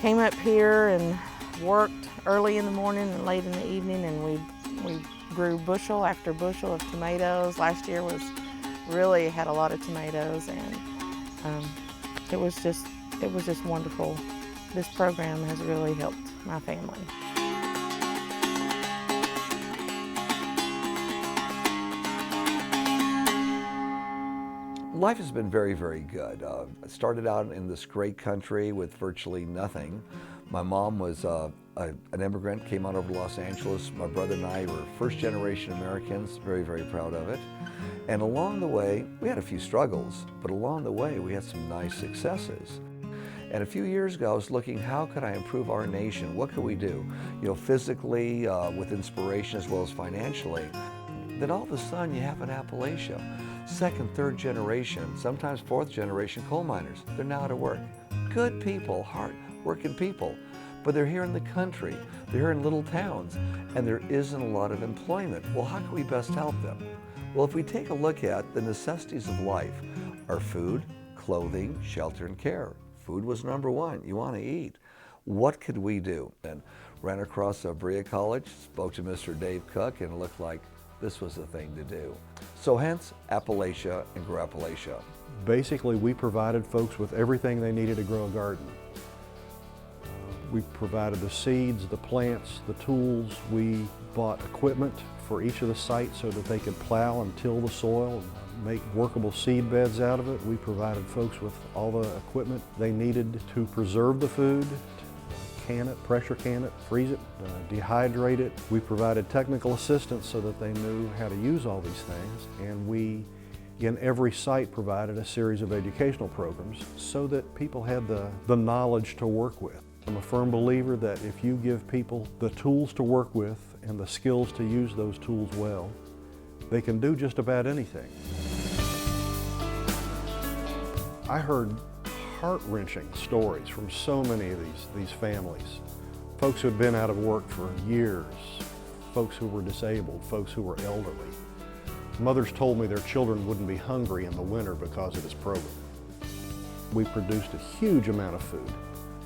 came up here and worked early in the morning and late in the evening, and we grew bushel after bushel of tomatoes. Last year really had a lot of tomatoes, and it was just wonderful. This program has really helped my family. Life has been very, very good. I started out in this great country with virtually nothing. My mom was an immigrant, came out over to Los Angeles. My brother and I were first-generation Americans, very, very proud of it. And along the way, we had a few struggles, but along the way, we had some nice successes. And a few years ago, I was looking, how could I improve our nation? What could we do? You know, physically, with inspiration, as well as financially. Then all of a sudden, you have an Appalachia. Second, third generation, sometimes fourth generation coal miners. They're now out of work. Good people, hard-working people, but they're here in the country. They're here in little towns, and there isn't a lot of employment. Well, how can we best help them? Well, if we take a look at the necessities of life, our food, clothing, shelter, and care. Food was number one. You want to eat. What could we do? And ran across Berea College, spoke to Mr. Dave Cook, and it looked like this was the thing to do. So hence, Appalachia and Grow Appalachia. Basically, we provided folks with everything they needed to grow a garden. We provided the seeds, the plants, the tools. We bought equipment for each of the sites so that they could plow and till the soil and make workable seed beds out of it. We provided folks with all the equipment they needed to preserve the food, can it, pressure can it, freeze it, dehydrate it. We provided technical assistance so that they knew how to use all these things, and we, in every site, provided a series of educational programs so that people had the knowledge to work with. I'm a firm believer that if you give people the tools to work with and the skills to use those tools well, they can do just about anything. I heard heart-wrenching stories from so many of these families. Folks who had been out of work for years, folks who were disabled, folks who were elderly. Mothers told me their children wouldn't be hungry in the winter because of this program. We produced a huge amount of food.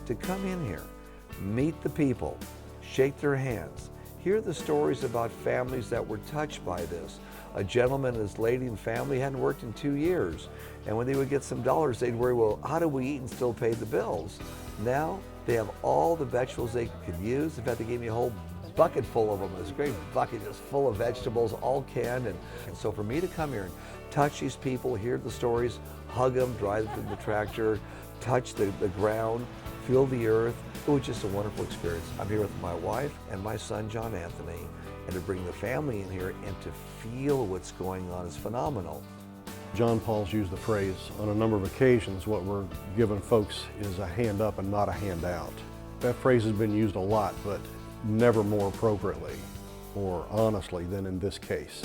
To come in here, meet the people, shake their hands, hear the stories about families that were touched by this. A gentleman and his lady and family hadn't worked in 2 years, and when they would get some dollars, they'd worry, well, how do we eat and still pay the bills? Now, they have all the vegetables they could use. In fact, they gave me a whole bucket full of them, this great bucket just full of vegetables, all canned. And so for me to come here and touch these people, hear the stories, hug them, drive them to the tractor, touch the ground, feel the earth, it was just a wonderful experience. I'm here with my wife and my son, John Anthony, and to bring the family in here and to feel what's going on is phenomenal. John Paul's used the phrase on a number of occasions, what we're giving folks is a hand up and not a handout. That phrase has been used a lot, but never more appropriately or honestly than in this case.